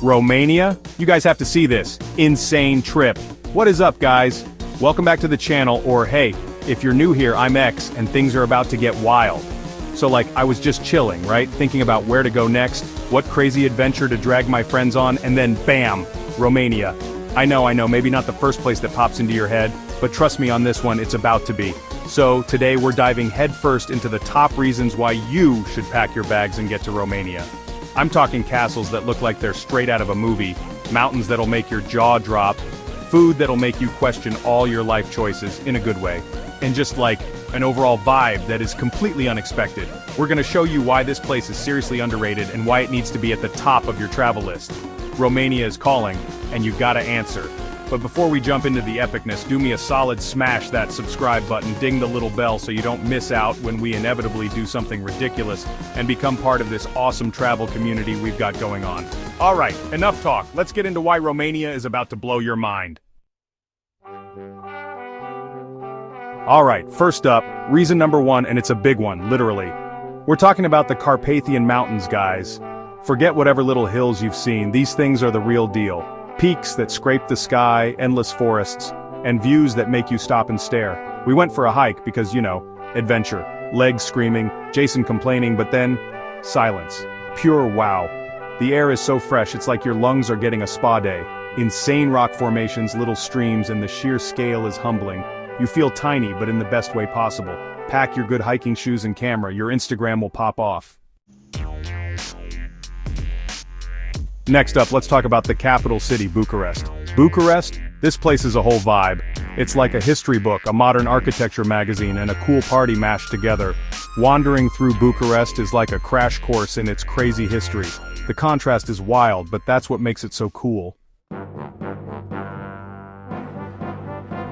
Romania? You guys have to see this. Insane trip. What is up, guys? Welcome back to the channel, or hey, if you're new here, I'm X, and things are about to get wild. So I was just chilling, right? Thinking about where to go next, what crazy adventure to drag my friends on, and then bam, Romania. I know, maybe not the first place that pops into your head, but trust me on this one, it's about to be. So today we're diving headfirst into the top reasons why you should pack your bags and get to Romania. I'm talking castles that look like they're straight out of a movie, mountains that'll make your jaw drop, food that'll make you question all your life choices in a good way, and just an overall vibe that is completely unexpected. We're gonna show you why this place is seriously underrated and why it needs to be at the top of your travel list. Romania is calling, and you gotta answer. But before we jump into the epicness, do me a solid, smash that subscribe button, ding the little bell so you don't miss out when we inevitably do something ridiculous, and become part of this awesome travel community we've got going on. Alright, enough talk, let's get into why Romania is about to blow your mind. Alright, first up, reason number one, and it's a big one, literally. We're talking about the Carpathian Mountains, guys. Forget whatever little hills you've seen, these things are the real deal. Peaks that scrape the sky, endless forests, and views that make you stop and stare. We went for a hike because, adventure. Legs screaming, Jason complaining, but then, silence. Pure wow. The air is so fresh, it's like your lungs are getting a spa day. Insane rock formations, little streams, and the sheer scale is humbling. You feel tiny, but in the best way possible. Pack your good hiking shoes and camera, your Instagram will pop off. Next up, let's talk about the capital city, Bucharest. Bucharest? This place is a whole vibe. It's like a history book, a modern architecture magazine, and a cool party mashed together. Wandering through Bucharest is like a crash course in its crazy history. The contrast is wild, but that's what makes it so cool.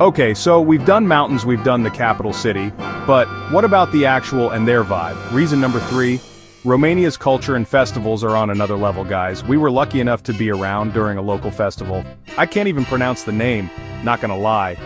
Okay, so we've done mountains, we've done the capital city, but what about the actual and their vibe? Reason number three, Romania's culture and festivals are on another level, guys. We were lucky enough to be around during a local festival. I can't even pronounce the name, not gonna lie,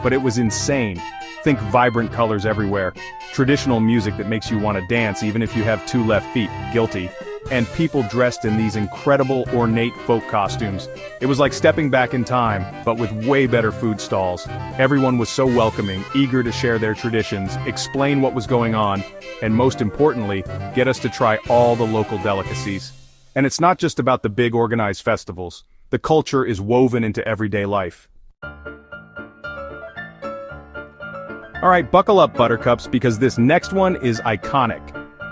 but it was insane. Think vibrant colors everywhere, traditional music that makes you want to dance even if you have two left feet, guilty, and people dressed in these incredible ornate folk costumes. It was like stepping back in time, but with way better food stalls. Everyone was so welcoming, eager to share their traditions, explain what was going on, and most importantly, get us to try all the local delicacies. And it's not just about the big organized festivals. The culture is woven into everyday life. Alright, buckle up, buttercups, because this next one is iconic.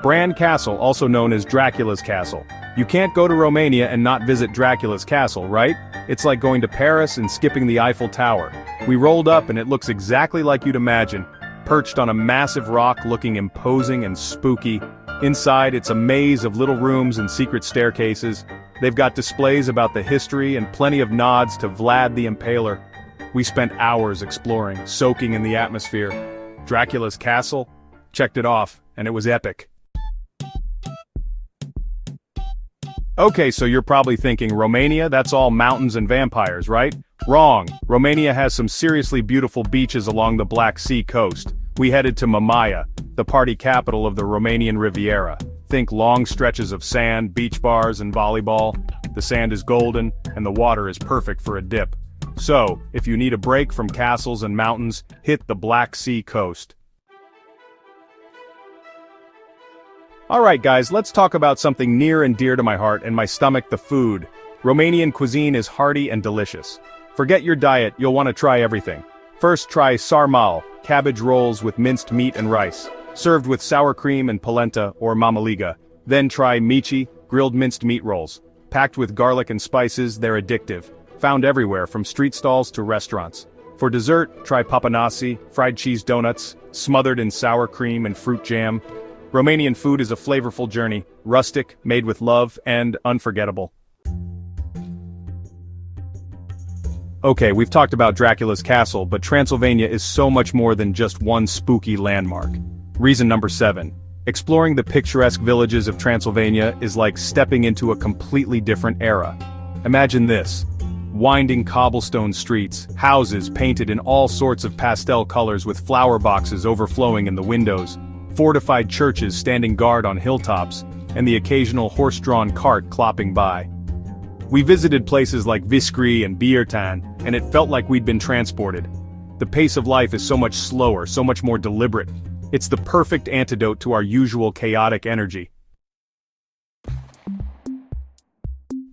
Bran Castle, also known as Dracula's Castle. You can't go to Romania and not visit Dracula's Castle, right? It's like going to Paris and skipping the Eiffel Tower. We rolled up and it looks exactly like you'd imagine. Perched on a massive rock looking imposing and spooky. Inside, it's a maze of little rooms and secret staircases. They've got displays about the history and plenty of nods to Vlad the Impaler. We spent hours exploring, soaking in the atmosphere. Dracula's Castle? Checked it off, and it was epic. Okay, so you're probably thinking, Romania, that's all mountains and vampires, right? Wrong. Romania has some seriously beautiful beaches along the Black Sea coast. We headed to Mamaia, the party capital of the Romanian Riviera. Think long stretches of sand, beach bars, and volleyball. The sand is golden, and the water is perfect for a dip. So, if you need a break from castles and mountains, hit the Black Sea coast. Alright guys, let's talk about something near and dear to my heart and my stomach, the food. Romanian cuisine is hearty and delicious. Forget your diet, you'll want to try everything. First try sarmal, cabbage rolls with minced meat and rice, served with sour cream and polenta or mamaliga. Then try mici, grilled minced meat rolls. Packed with garlic and spices, they're addictive. Found everywhere from street stalls to restaurants. For dessert, try papanasi, fried cheese donuts, smothered in sour cream and fruit jam. Romanian food is a flavorful journey, rustic, made with love, and unforgettable. Okay, we've talked about Dracula's Castle, but Transylvania is so much more than just one spooky landmark. Reason number 7. Exploring the picturesque villages of Transylvania is like stepping into a completely different era. Imagine this. Winding cobblestone streets, houses painted in all sorts of pastel colors with flower boxes overflowing in the windows, fortified churches standing guard on hilltops, and the occasional horse-drawn cart clopping by. We visited places like Viskri and Biertan, and it felt like we'd been transported. The pace of life is so much slower, so much more deliberate. It's the perfect antidote to our usual chaotic energy.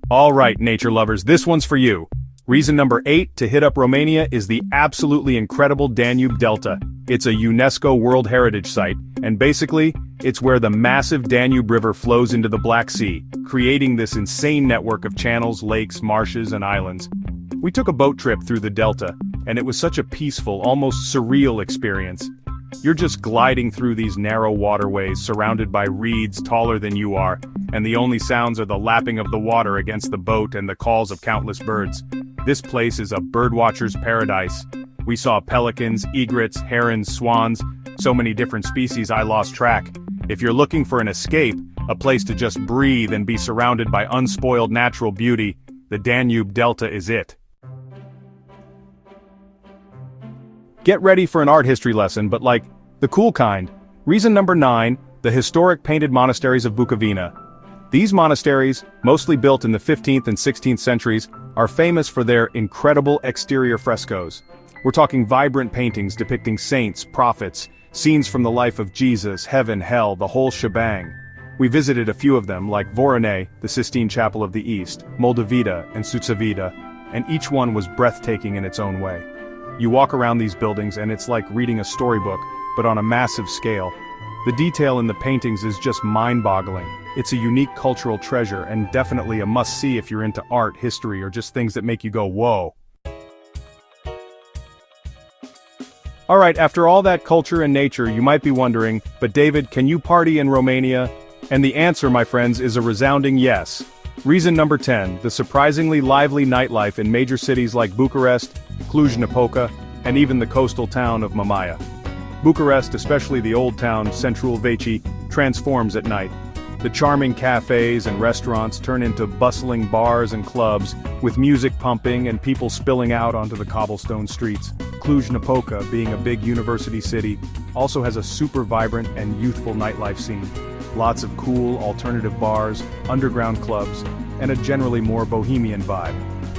Alright, nature lovers, this one's for you. Reason number 8 to hit up Romania is the absolutely incredible Danube Delta. It's a UNESCO World Heritage Site, and basically, it's where the massive Danube River flows into the Black Sea, creating this insane network of channels, lakes, marshes, and islands. We took a boat trip through the delta, and it was such a peaceful, almost surreal experience. You're just gliding through these narrow waterways surrounded by reeds taller than you are, and the only sounds are the lapping of the water against the boat and the calls of countless birds. This place is a birdwatcher's paradise. We saw pelicans, egrets, herons, swans, so many different species I lost track. If you're looking for an escape, a place to just breathe and be surrounded by unspoiled natural beauty, the Danube Delta is it. Get ready for an art history lesson, but like, the cool kind. Reason number 9, the historic painted monasteries of Bukovina. These monasteries, mostly built in the 15th and 16th centuries, are famous for their incredible exterior frescoes. We're talking vibrant paintings depicting saints, prophets, scenes from the life of Jesus, heaven, hell, the whole shebang. We visited a few of them like Vorone, the Sistine Chapel of the East, Moldavita, and Suțavita, and each one was breathtaking in its own way. You walk around these buildings and it's like reading a storybook, but on a massive scale. The detail in the paintings is just mind-boggling. It's a unique cultural treasure and definitely a must-see if you're into art, history, or just things that make you go, whoa. Alright, after all that culture and nature, you might be wondering, but David, can you party in Romania? And the answer, my friends, is a resounding yes. Reason number 10, the surprisingly lively nightlife in major cities like Bucharest, Cluj-Napoca, and even the coastal town of Mamaia. Bucharest, especially the old town Transylvania, transforms at night. The charming cafes and restaurants turn into bustling bars and clubs, with music pumping and people spilling out onto the cobblestone streets. Cluj-Napoca, being a big university city, also has a super vibrant and youthful nightlife scene. Lots of cool, alternative bars, underground clubs, and a generally more bohemian vibe.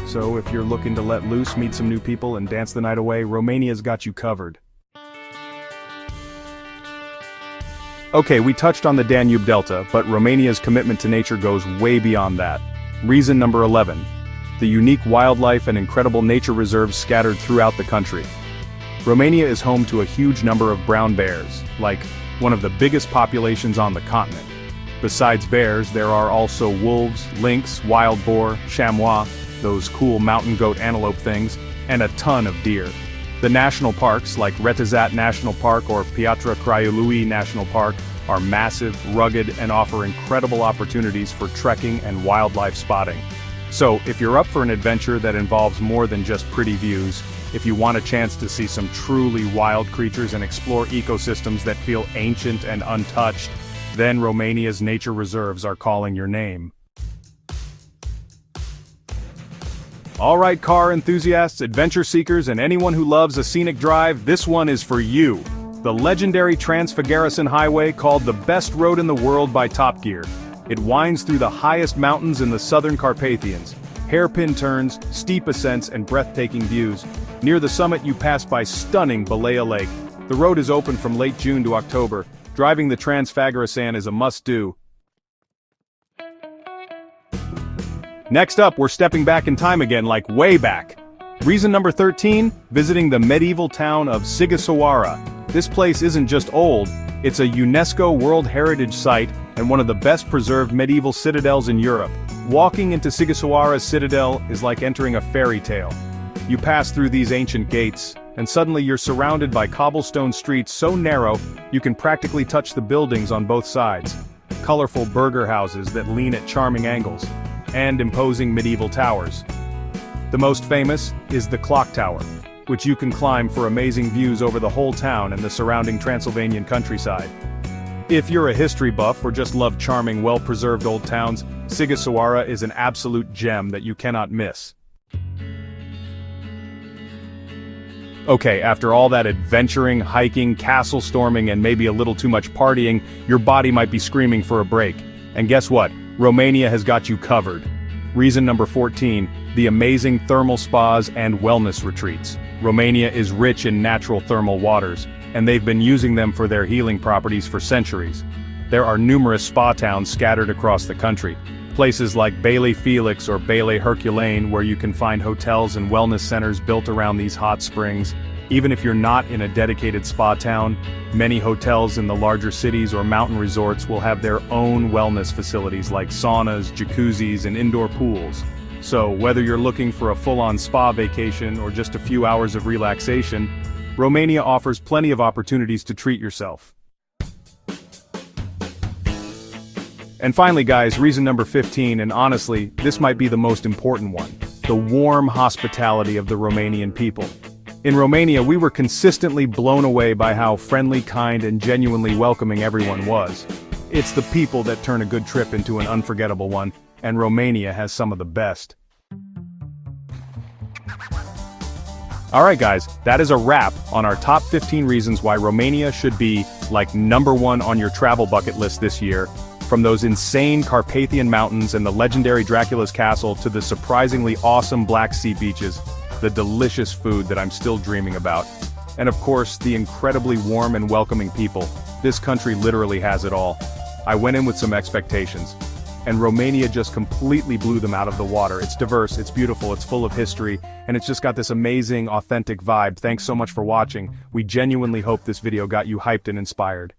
So if you're looking to let loose, meet some new people, and dance the night away, Romania's got you covered. Okay, we touched on the Danube Delta, but Romania's commitment to nature goes way beyond that. Reason number 11. The unique wildlife and incredible nature reserves scattered throughout the country. Romania is home to a huge number of brown bears, like one of the biggest populations on the continent. Besides bears, there are also wolves, lynx, wild boar, chamois, those cool mountain goat antelope things, and a ton of deer. The national parks, like Retezat National Park or Piatra Craiului National Park, are massive, rugged, and offer incredible opportunities for trekking and wildlife spotting. So, if you're up for an adventure that involves more than just pretty views, if you want a chance to see some truly wild creatures and explore ecosystems that feel ancient and untouched, then Romania's nature reserves are calling your name. Alright, car enthusiasts, adventure seekers, and anyone who loves a scenic drive, this one is for you. The legendary Transfăgărășan Highway, called the best road in the world by Top Gear. It winds through the highest mountains in the southern Carpathians. Hairpin turns, steep ascents, and breathtaking views. Near the summit you pass by stunning Balea Lake. The road is open from late June to October. Driving the Transfăgărășan is a must-do. Next up, we're stepping back in time again, like way back. Reason number 13, visiting the medieval town of Sighisoara. This place isn't just old, it's a UNESCO World Heritage Site and one of the best preserved medieval citadels in Europe. Walking into Sighisoara's citadel is like entering a fairy tale. You pass through these ancient gates, and suddenly you're surrounded by cobblestone streets so narrow you can practically touch the buildings on both sides. Colorful burger houses that lean at charming angles, and imposing medieval towers. The most famous is the Clock Tower, which you can climb for amazing views over the whole town and the surrounding Transylvanian countryside. If you're a history buff or just love charming, well-preserved old towns, Sighisoara is an absolute gem that you cannot miss. Okay, after all that adventuring, hiking, castle storming, and maybe a little too much partying, your body might be screaming for a break. And guess what? Romania has got you covered. Reason number 14, the amazing thermal spas and wellness retreats. Romania is rich in natural thermal waters, and they've been using them for their healing properties for centuries. There are numerous spa towns scattered across the country. Places like Bailey Felix or Bailey Herculane where you can find hotels and wellness centers built around these hot springs. Even if you're not in a dedicated spa town, many hotels in the larger cities or mountain resorts will have their own wellness facilities like saunas, jacuzzis, and indoor pools. So, whether you're looking for a full-on spa vacation or just a few hours of relaxation, Romania offers plenty of opportunities to treat yourself. And finally guys, reason number 15, and honestly, this might be the most important one, the warm hospitality of the Romanian people. In Romania, we were consistently blown away by how friendly, kind, and genuinely welcoming everyone was. It's the people that turn a good trip into an unforgettable one, and Romania has some of the best. Alright guys, that is a wrap on our top 15 reasons why Romania should be, like, #1 on your travel bucket list this year. From those insane Carpathian mountains and the legendary Dracula's castle to the surprisingly awesome Black Sea beaches, the delicious food that I'm still dreaming about, and of course, the incredibly warm and welcoming people. This country literally has it all. I went in with some expectations, and Romania just completely blew them out of the water. It's diverse, it's beautiful, it's full of history, and it's just got this amazing, authentic vibe. Thanks so much for watching. We genuinely hope this video got you hyped and inspired.